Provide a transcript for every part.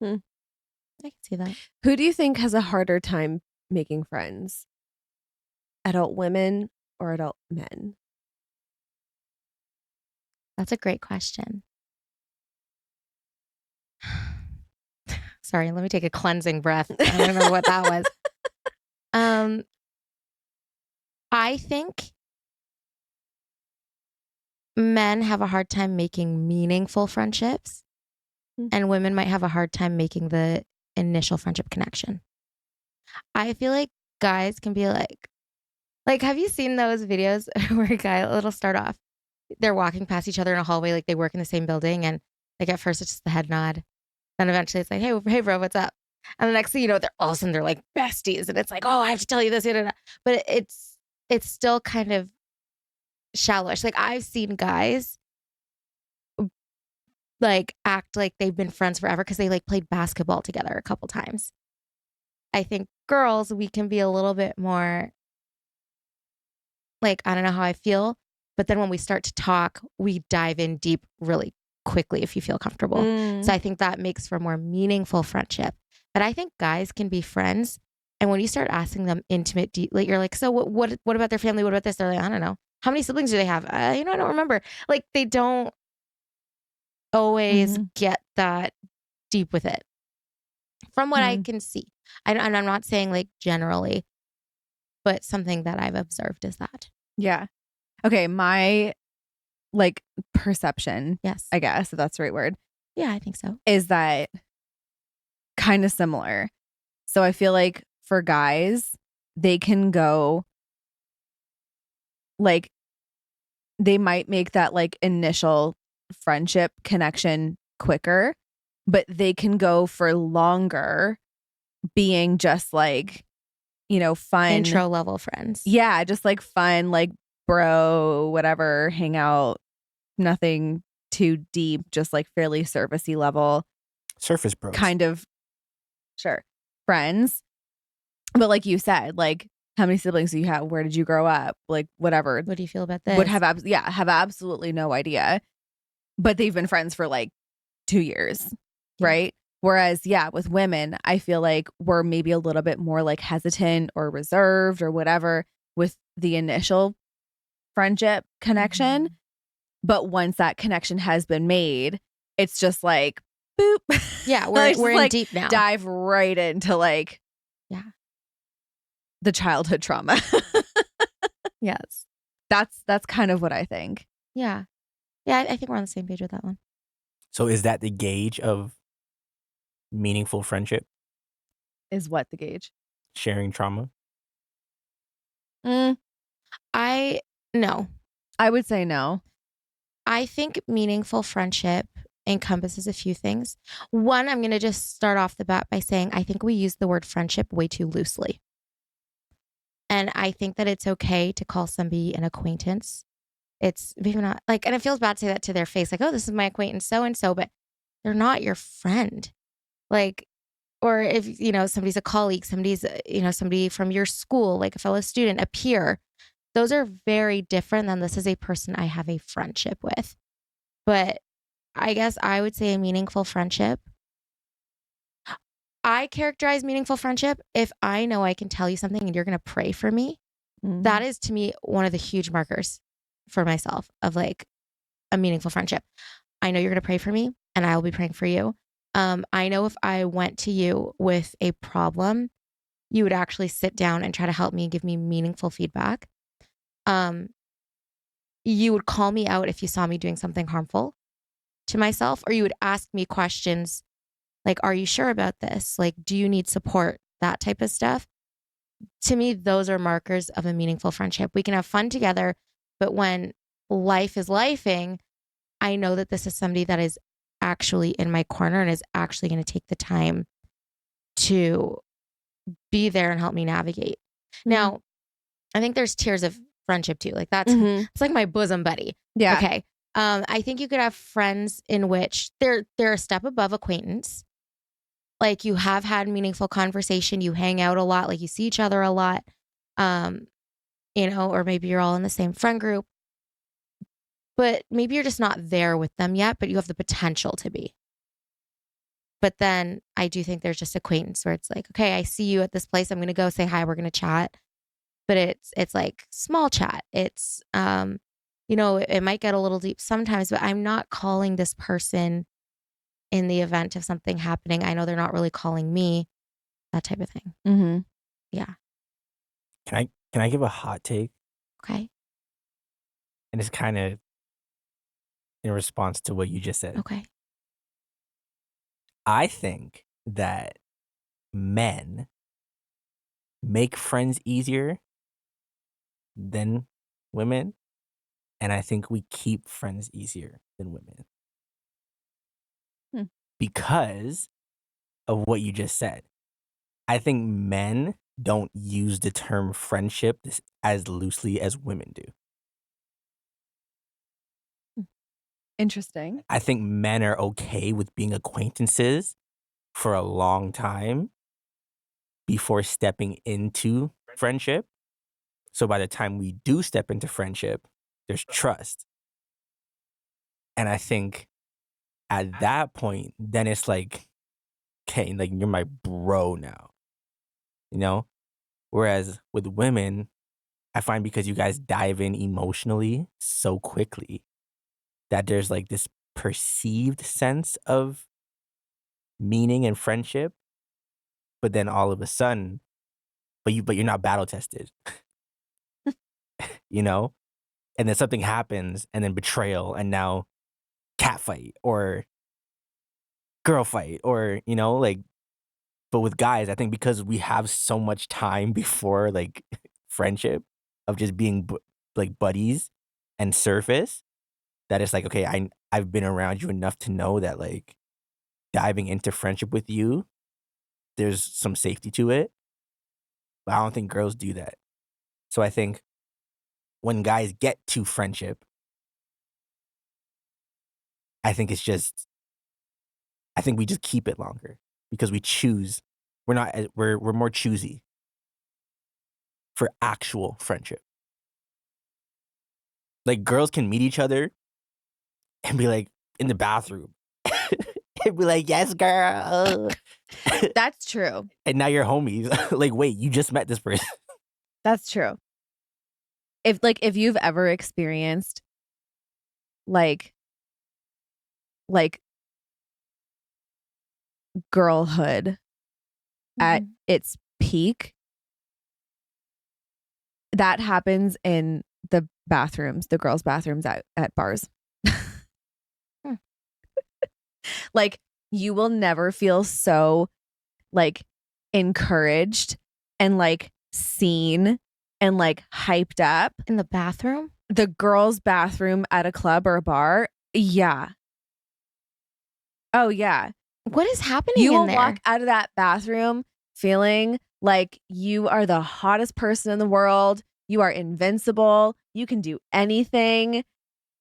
I can see that. Who do you think has a harder time making friends? Adult women or adult men? That's a great question. Sorry, let me take a cleansing breath. I don't remember what that was. I think men have a hard time making meaningful friendships, and women might have a hard time making the initial friendship connection. I feel like guys can be like, have you seen those videos where a guy, it'll start off, they're walking past each other in a hallway, like they work in the same building, and like at first it's just the head nod. Then eventually it's like, hey, bro, what's up? And the next thing you know, they're all of a sudden they're like besties, and it's like, oh, I have to tell you this, but it's still kind of shallowish. Like I've seen guys like act like they've been friends forever because they like played basketball together a couple times. I think girls, we can be a little bit more like, I don't know how I feel, but then when we start to talk, we dive in deep really quickly if you feel comfortable. So I think that makes for more meaningful friendship. But I think guys can be friends. And when you start asking them intimate, deeply, you're like, so what about their family? What about this? They're like, I don't know. How many siblings do they have? I don't remember. Like they don't always get that deep with it. From what I can see. And I'm not saying like generally, but something that I've observed is that. Yeah. Okay. My like perception, Yes. I guess if that's the right word. Yeah, I think so. Is that kind of similar? So I feel like for guys, they can go like they might make that like initial friendship connection quicker, but they can go for longer being just like, fun intro level friends. Yeah, just like fun, like bro, whatever, hang out, nothing too deep, just like fairly surfacey level. Surface bros. Kind of, sure, friends. But like you said, like how many siblings do you have? Where did you grow up? Like whatever. What do you feel about this? Would have have absolutely no idea. But they've been friends for like 2 years, right? Whereas, with women, I feel like we're maybe a little bit more like hesitant or reserved or whatever with the initial friendship connection. But once that connection has been made, it's just like, boop. Yeah, we're in deep now. Dive right into like, the childhood trauma. Yes. That's kind of what I think. Yeah. Yeah, I think we're on the same page with that one. So is that the gauge of meaningful friendship? Is what the gauge? Sharing trauma? No. I would say no. I think meaningful friendship encompasses a few things. One, I'm going to just start off the bat by saying I think we use the word friendship way too loosely. And I think that it's okay to call somebody an acquaintance. It's maybe not like, and it feels bad to say that to their face, like, oh, this is my acquaintance so-and-so, but they're not your friend. Like, or if, somebody's a colleague, somebody's, somebody from your school, like a fellow student, a peer, those are very different than this is a person I have a friendship with. But I guess I would say a meaningful friendship. I characterize meaningful friendship if I know I can tell you something and you're going to pray for me. That is to me one of the huge markers for myself of like a meaningful friendship. I know you're going to pray for me and I will be praying for you. I know if I went to you with a problem, you would actually sit down and try to help me and give me meaningful feedback. You would call me out if you saw me doing something harmful to myself, or you would ask me questions like, are you sure about this? Like, do you need support? That type of stuff. To me, those are markers of a meaningful friendship. We can have fun together, but when life is lifing, I know that this is somebody that is actually in my corner and is actually going to take the time to be there and help me navigate. Now, I think there's tiers of friendship too. Like that's it's like my bosom buddy. Yeah. Okay. I think you could have friends in which they're a step above acquaintance. Like you have had meaningful conversation, you hang out a lot, like you see each other a lot, or maybe you're all in the same friend group, but maybe you're just not there with them yet, but you have the potential to be. But then I do think there's just acquaintance where it's like, okay, I see you at this place. I'm going to go say hi. We're going to chat. But it's like small chat. It's, it might get a little deep sometimes, but I'm not calling this person in the event of something happening. I know they're not really calling me, that type of thing. Mm-hmm. Yeah. Can I give a hot take? Okay. And it's kind of in response to what you just said. Okay. I think that men make friends easier than women. And I think we keep friends easier than women. Because of what you just said. I think men don't use the term friendship as loosely as women do. Interesting. I think men are okay with being acquaintances for a long time before stepping into friendship. So by the time we do step into friendship, there's trust. And I think at that point, then it's like, okay, like you're my bro now, you know? Whereas with women, I find because you guys dive in emotionally so quickly that there's like this perceived sense of meaning and friendship, but then all of a sudden, but you're not battle tested, you know? And then something happens and then betrayal and now cat fight or girl fight or, like, but with guys, I think because we have so much time before like friendship of just being like buddies and surface that it's like, okay, I've been around you enough to know that like diving into friendship with you, there's some safety to it. But I don't think girls do that. So I think when guys get to friendship, I think we just keep it longer because we choose. We're more choosy for actual friendship. Like girls can meet each other and be like in the bathroom and be like, yes, girl. That's true. And now you're homies. Like, wait, you just met this person. That's true. If you've ever experienced like girlhood at its peak, that happens in the bathrooms, the girls' bathrooms at bars. Like you will never feel so like encouraged and like seen and like hyped up In the bathroom? the girls' bathroom at a club or a bar. Yeah. Oh yeah. What is happening You in will there? walk out of that bathroom feeling like you are the hottest person in the world. You are invincible. You can do anything.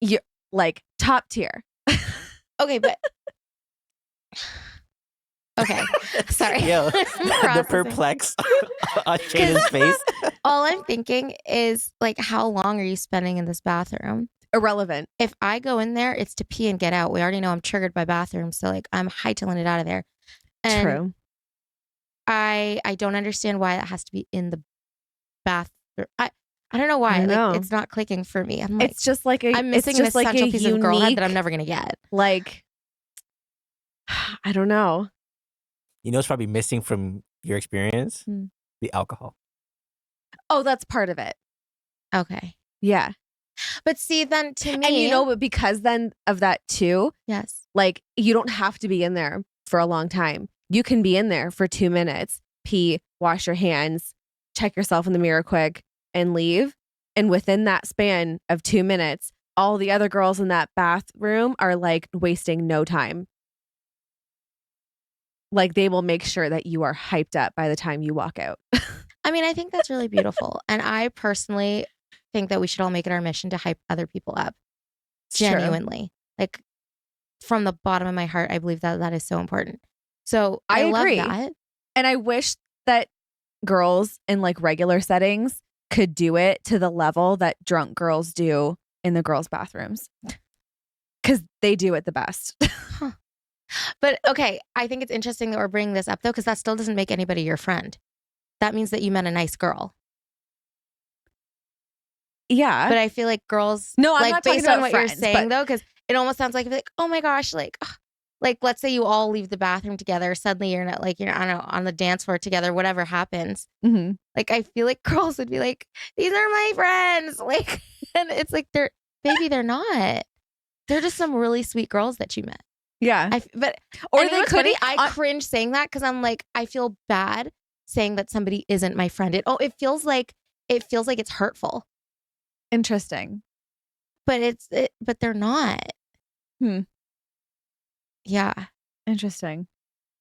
You're like top tier. Okay, but okay. Sorry. Yo, I'm the processing. perplex on Shayna's face. All I'm thinking is like, how long are you spending in this bathroom? Irrelevant. If I go in there, it's to pee and get out. We already know I'm triggered by bathrooms, so like I'm hightailing it out of there. And True. I don't understand why it has to be in the bathroom. I don't know why. I don't know. Like it's not clicking for me. I'm like, It's just like I'm missing an essential piece of girlhood that I'm never gonna get. like I don't know. You know what's probably missing from your experience? Hmm. The alcohol. Oh, that's part of it. Okay. Yeah. But see, then to me, And you know, but because then of that too, yes. like you don't have to be in there for a long time. You can be in there for 2 minutes, pee, wash your hands, check yourself in the mirror quick, and leave. And within that span of 2 minutes, all the other girls in that bathroom are like wasting no time. Like they will make sure that you are hyped up by the time you walk out. I mean, I think that's really beautiful. And I personally think that we should all make it our mission to hype other people up. Genuinely. Like from the bottom of my heart, I believe that that is so important. So I agree. love that. And I wish that girls in like regular settings could do it to the level that drunk girls do in the girls' bathrooms. Because they do it the best. But okay, I think it's interesting that we're bringing this up though, because that still doesn't make anybody your friend. That means that you met a nice girl. Yeah. But I feel like girls, No, I'm like not talking based on about what friends, you're saying but- though, because it almost sounds like oh my gosh, like let's say you all leave the bathroom together. Suddenly you're not like you're on the dance floor together. Whatever happens, Mhm. like I feel like girls would be like, these are my friends, like, and it's like they're not. They're just some really sweet girls that you met. Yeah. But Or and you know they what's could. funny? I cringe saying that because I'm like, I feel bad saying that somebody isn't my friend. It feels like it's hurtful, Interesting. but but they're not. Hmm. Yeah. Interesting.